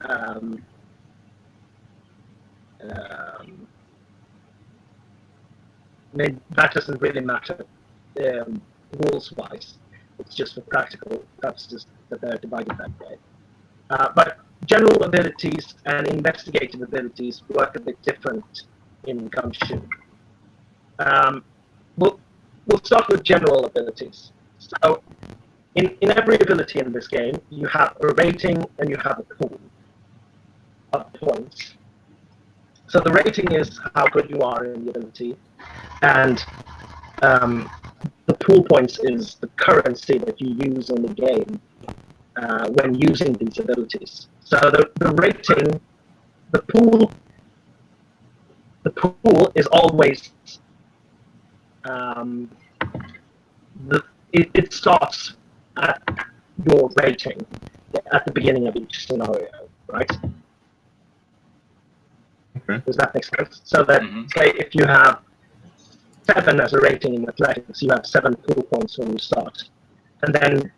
um, that doesn't really matter rules-wise. It's just for practical purposes that they're divided that way. But general abilities and investigative abilities work a bit different in Gumshoe. We'll start with general abilities. So in every ability in this game, you have a rating and you have a pool of points. So the rating is how good you are in the ability, and the pool points is the currency that you use in the game when using these abilities. So the rating, the pool is always it starts at your rating at the beginning of each scenario, right? Okay. Does that make sense? So that say if you have 7 as a rating in athletics, you have 7 pool points when you start, and then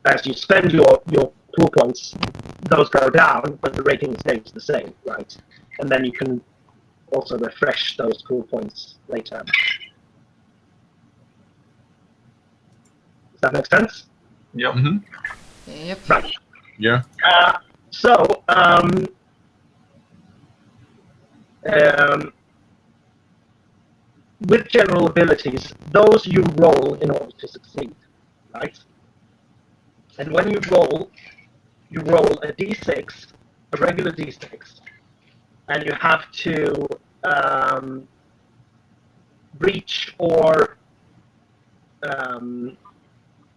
as you spend your pool points, those go down, but the rating stays the same, right? And then you can also refresh those pool points later. Does that make sense? Yep. Yep. Right. Yeah. So, with general abilities, those you roll in order to succeed, right? And when you roll a d6, a regular d6, and you have to reach or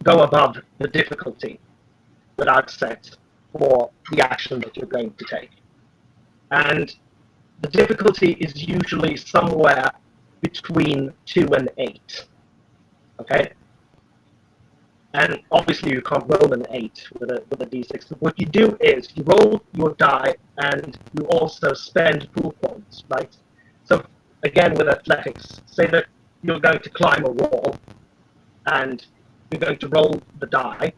go above the difficulty that I've set for the action that you're going to take. And the difficulty is usually somewhere between 2 and 8. Okay? And obviously you can't roll an 8 with a d6. What you do is you roll your die and you also spend pool points, right? So again with athletics, say that you're going to climb a wall and you're going to roll the die.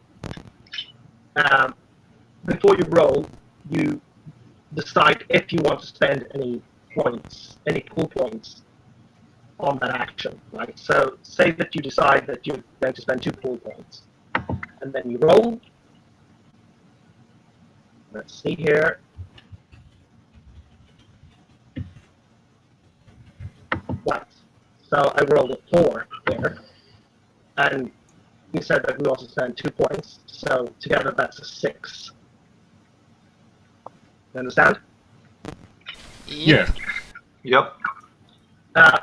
Before you roll, you decide if you want to spend any points, any pool points on that action, right? So say that you decide that you're going to spend 2 pool points, and then you roll. Let's see here. Right. So I rolled a 4 here, and we said that we also spend 2 points, so together that's a 6. You understand? Yeah. Yep.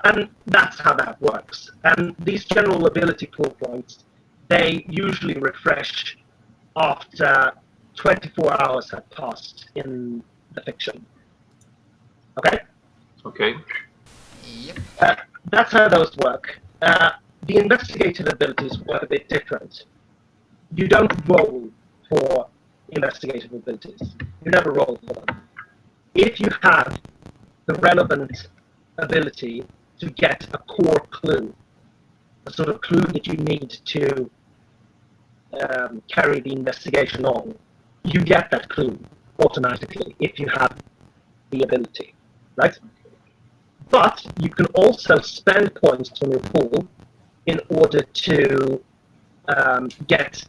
And that's how that works. And these general ability pool points, they usually refresh after 24 hours have passed in the fiction. Okay? Okay. Yep. That's how those work. The investigative abilities work a bit different. You don't roll for investigative abilities. You never roll for them. If you have the relevant ability to get a core clue, a sort of clue that you need to carry the investigation on, you get that clue automatically if you have the ability, right? But you can also spend points from your pool in order to get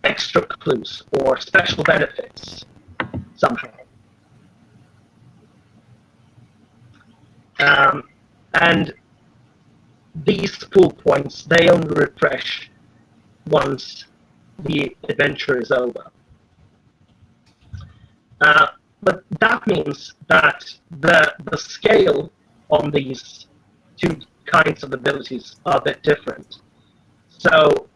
extra clues or special benefits somehow. And these pool points, they only refresh once the adventure is over. But that means that the scale on these 2 kinds of abilities are a bit different. So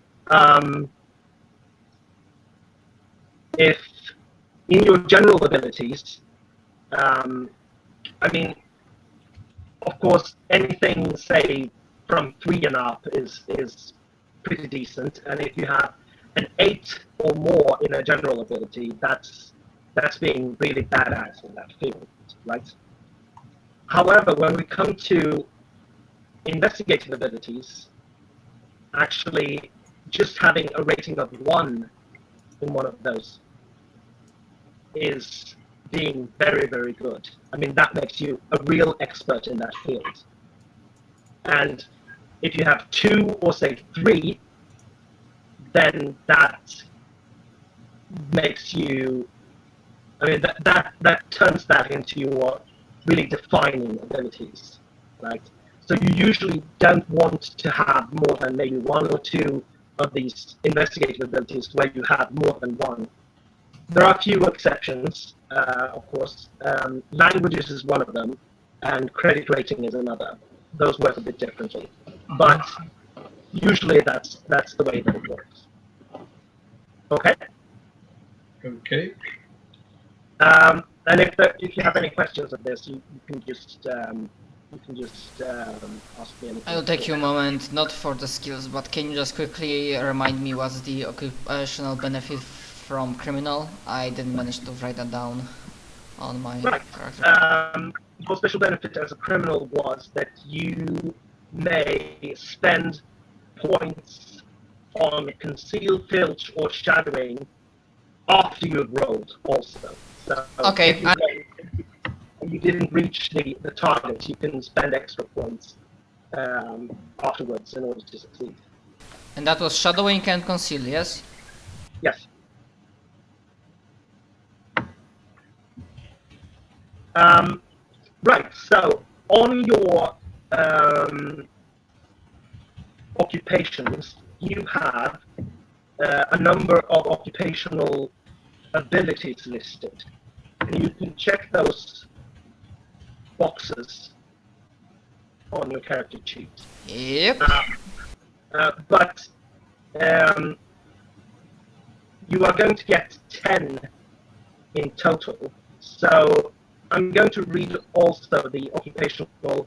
if in your general abilities, I mean, of course, anything, say, from 3 and up is pretty decent. And if you have an 8 or more in a general ability, that's being really badass in that field, right? However, when we come to investigative abilities, actually just having a rating of 1 in one of those is being very, very good. I mean, that makes you a real expert in that field. And if you have 2 or say 3, then that makes you, I mean, that turns that into your really defining abilities, right? So you usually don't want to have more than maybe 1 or 2 of these investigative abilities where you have more than 1. There are a few exceptions, of course. Languages is one of them, and credit rating is another. Those work a bit differently, but usually that's the way that it works. Okay. Okay. And if you have any questions of this, you can just ask me anything. I'll take you a moment, not for the skills, but can you just quickly remind me what's the occupational benefit from criminal? I didn't manage to write that down on my character. Your special benefit as a criminal was that you may spend points on conceal, filch, or shadowing after you have rolled also. So Okay. if you didn't reach the target, you can spend extra points afterwards in order to succeed. And that was shadowing and conceal, yes? Yes. Right, so on your occupations, you have a number of occupational abilities listed. And you can check those boxes on your character sheet. Yep. But you are going to get 10 in total. So I'm going to read also the occupational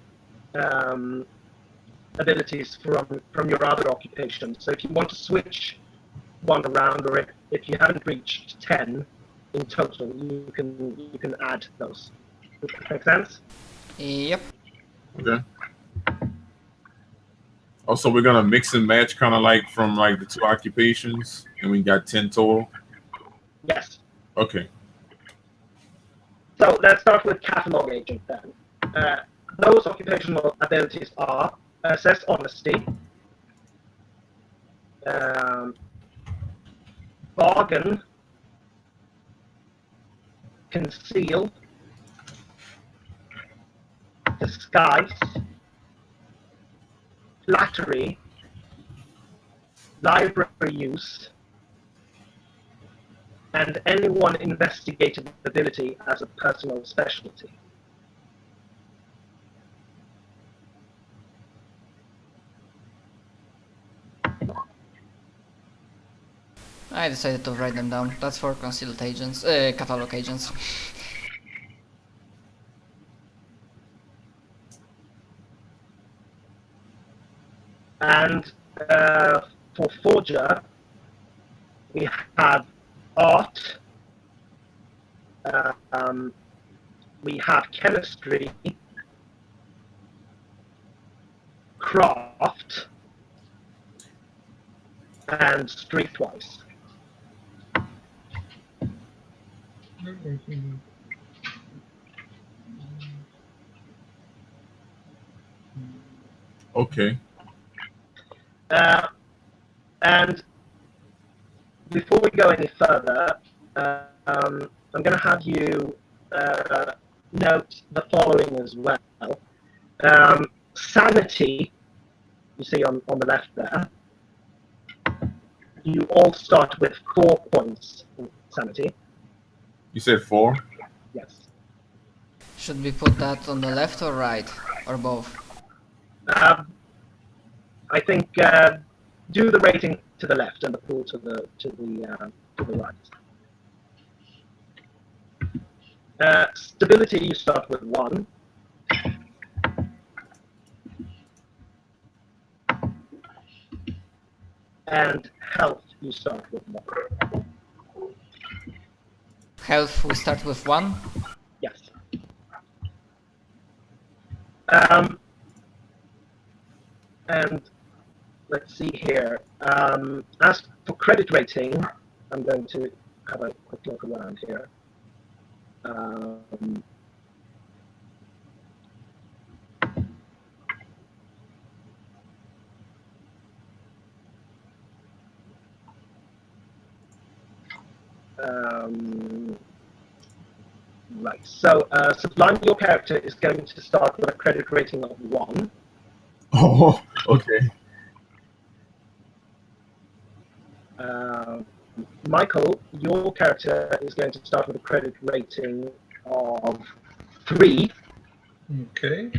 abilities from your other occupation. So if you want to switch one around, or if you haven't reached 10 in total, you can add those. Does that make sense? Yep. Okay. Also, we're gonna mix and match, kind of like from like the 2 occupations, and we got 10 total. Yes. Okay. So let's start with catalog agent then. Those occupational abilities are assess honesty, bargain, conceal, disguise, flattery, library use, and any one investigative ability as a personal specialty. I decided to write them down. That's for concealed agents, catalog agents. And for Forger, we have art, we have chemistry, craft, and streetwise. Okay. And before we go any further, I'm going to have you note the following as well. Sanity, you see on the left there, you all start with 4 points in sanity. You said 4? Yes. Should we put that on the left or right, or both? I think do the rating to the left and the pool to the right. Stability, you start with 1. And health, you start with 1. Health, we start with 1. Yes. And let's see here. As for credit rating, I'm going to have a quick look around here. Um, right. So, Sublime, your character is going to start with a credit rating of 1. Oh, okay. Michael, your character is going to start with a credit rating of 3. Okay.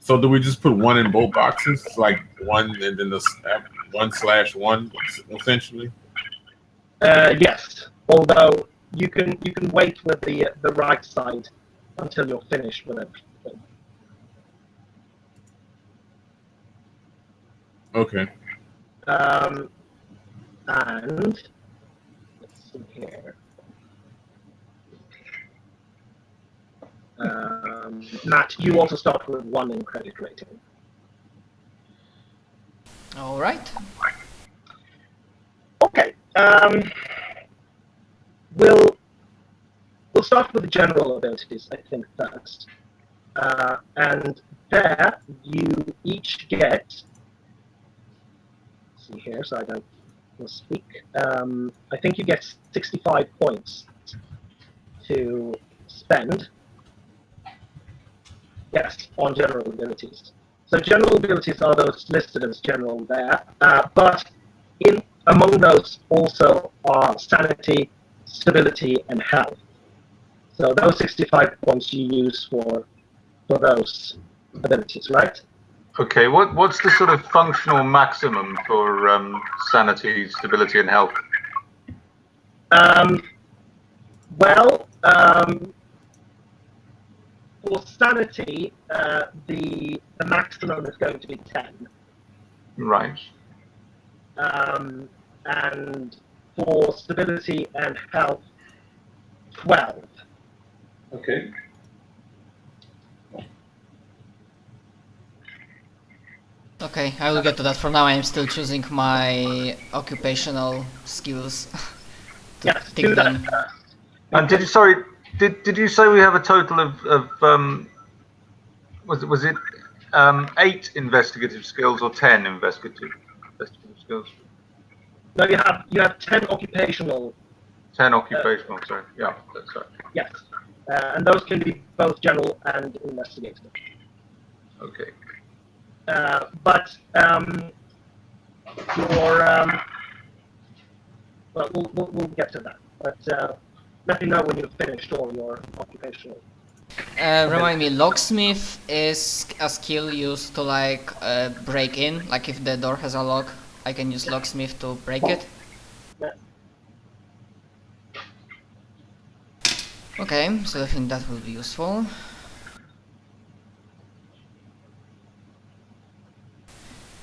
So do we just put 1 in both boxes, like 1 and then the 1/1, essentially? Yes. Although you can wait with the right side until you're finished with everything. Okay. And let's see here. Matt, you also start with 1 in credit rating. All right. Okay. We'll start with the general abilities, I think, first. And there you each get. Let's see here, so I don't speak. I think you get 65 points to spend. Yes, on general abilities. So general abilities are those listed as general there, but among those also are sanity, stability, and health. So those 65 points you use for those abilities, right? Okay, what's the sort of functional maximum for sanity, stability, and health? Well, for sanity, the maximum is going to be 10. Right. And for stability and health, 12. Okay. Okay, I will get to that. For now, I am still choosing my occupational skills to Yes, tick do that them. first. And did you say we have a total of was it 8 investigative skills or 10 investigative skills? No, you have 10 occupational. 10 occupational. Sorry. Yeah, that's right. Yes, and those can be both general and investigative. Okay. But your well, we'll get to that. But let me know when you've finished all your occupational. Remind me, locksmith is a skill used to like break in. Like if the door has a lock, I can use locksmith to break it. Yeah. Okay, so I think that will be useful.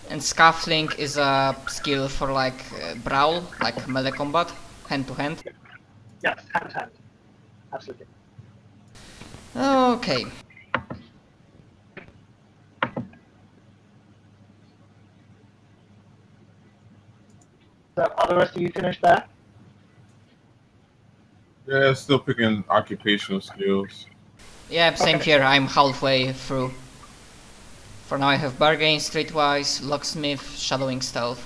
And scuffling is a skill for like brawl, like melee combat, hand to hand. Yes, hand to hand. Absolutely. Okay. So are the rest of you finished there? Yeah, still picking occupational skills. Yeah, same Okay. here. I'm halfway through. For now, I have bargain, streetwise, locksmith, shadowing, stealth.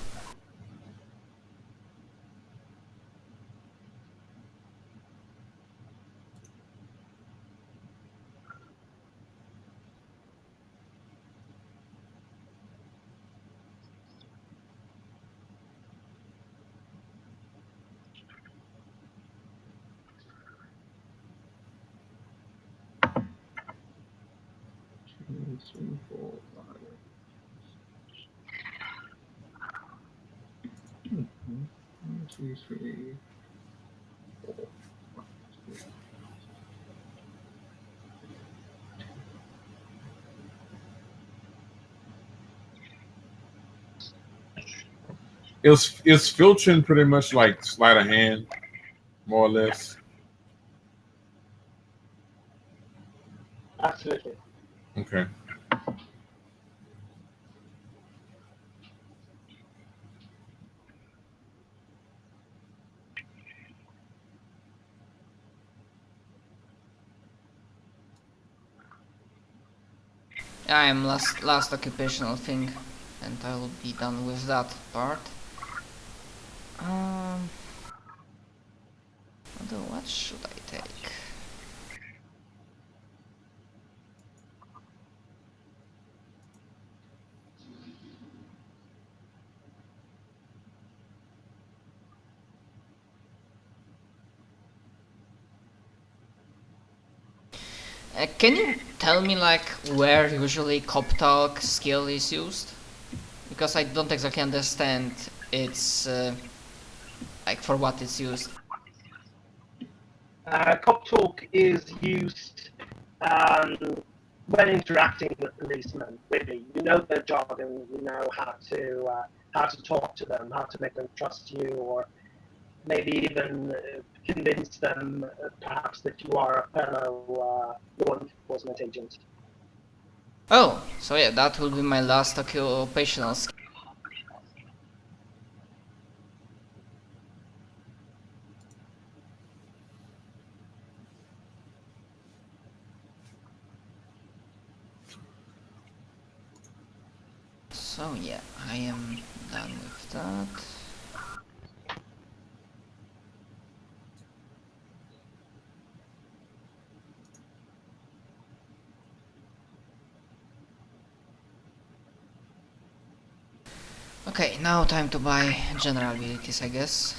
Is filtering pretty much like sleight of hand, more or less? Absolutely. Okay. I am last occupational thing, and I will be done with that part. Although, what should I take? Can you tell me like where usually cop talk skill is used? Because I don't exactly understand its like for what it's used. Cop talk is used when interacting with policemen. Really, you know their jargon. You know how to talk to them, how to make them trust you, or maybe even convince them, perhaps, that you are a fellow law enforcement agent. Oh, so yeah, that will be my last occupational skill. So yeah, I am done with that. Okay, now time to buy general abilities, I guess.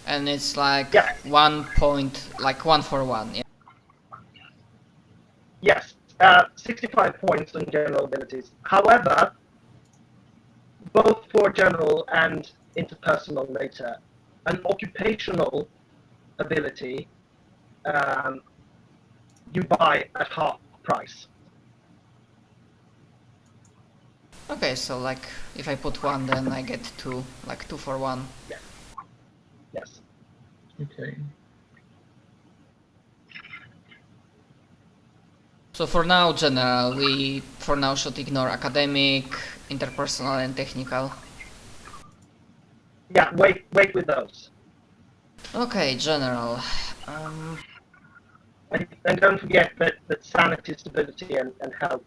And it's like Yeah. 1 point, like 1-for-1, yeah. Yes, 65 points on general abilities. However, both for general and interpersonal later, an occupational ability you buy at half price. Okay, so like if I put 1, then I get 2, like 2-for-1. Yes. Okay. So for now, general, we for now should ignore academic, interpersonal, and technical. Yeah, wait with those. Okay, general. And don't forget that sanity, stability, and health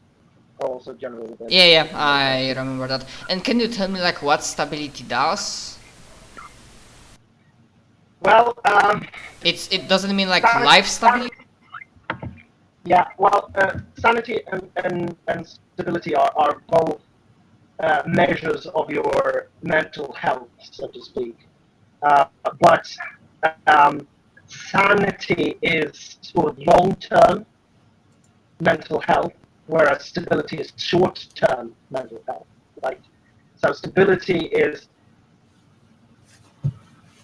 are also general abilities. Yeah, I remember that. And can you tell me like what stability does? Well, It doesn't mean like sanity- life stability? Yeah, well, sanity and stability are both measures of your mental health, so to speak. But sanity is sort of long-term mental health, whereas stability is short-term mental health, right? So stability is,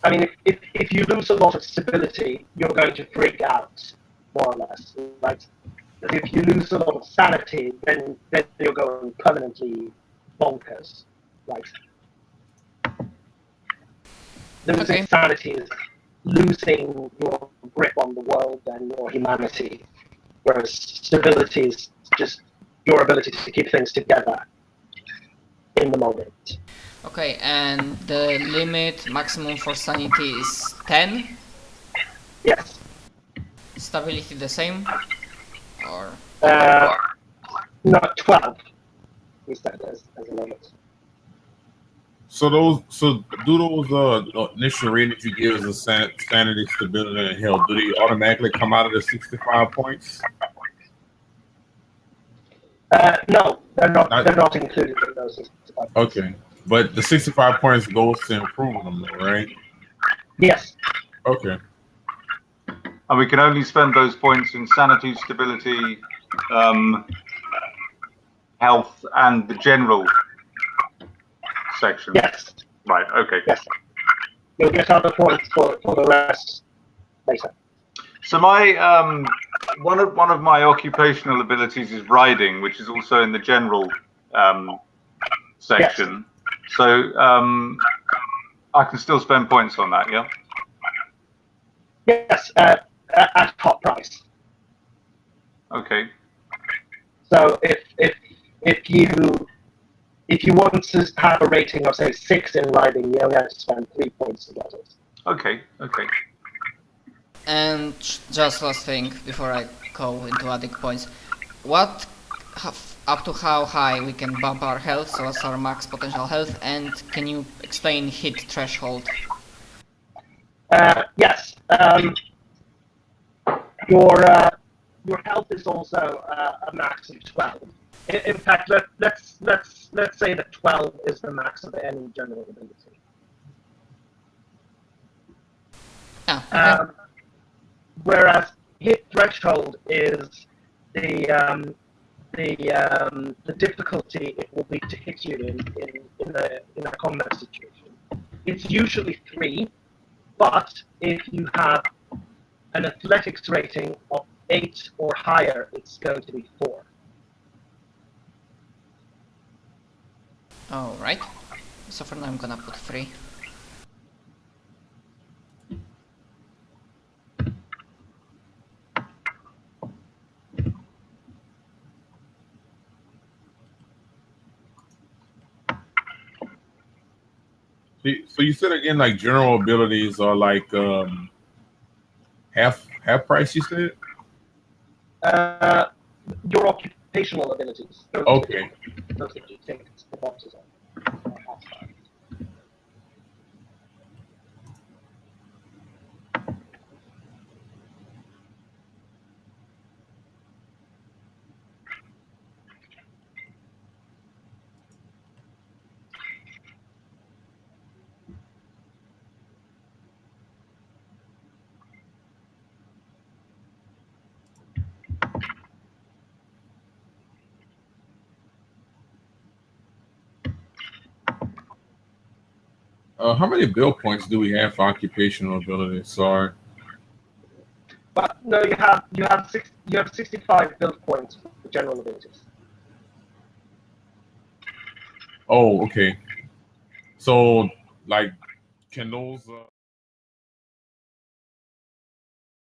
I mean, if you lose a lot of stability, you're going to freak out, more or less, right? But if you lose a lot of sanity, then you're going permanently bonkers, right? Losing Okay. sanity is losing your grip on the world and your humanity, whereas stability is just your ability to keep things together in the moment. Okay, and the limit maximum for sanity is 10? Yes. Stability the same? Or Not 12, we said as a limit. So do those initial ratings you give as a sanity, stability, and health, do they automatically come out of the 65 points? No, they're not included in those 65. Okay, but the 65 points goes to improving them, though, right? Yes. Okay. And we can only spend those points in sanity, stability, health, and the general section. Yes. Right. Okay. Yes. You'll get other points for the rest later. So my one of my occupational abilities is riding, which is also in the general section. Yes. So I can still spend points on that, yeah. Yes, at top price. Okay. So if you want to have a rating of say 6 in riding, you only have to spend 3 points to get it. Okay. Okay. And just last thing before I go into adding points, up to how high we can bump our health, so what's our max potential health, and can you explain hit threshold? Yes. Your health is also a max of 12. In fact, let's say that 12 is the max of any general ability. Ah, okay. Whereas hit threshold is the difficulty it will be to hit you in a combat situation. It's usually 3, but if you have an athletics rating of 8 or higher, it's going to be 4. Alright. So for now I'm gonna put 3. So you said again, like general abilities are like half price. You said. Your occupational abilities. Okay. Those that you think the boxes are outside. How many bill points do we have for occupational abilities? Sorry. But no, you have 65 build points for general abilities. Oh, okay. So, like, can those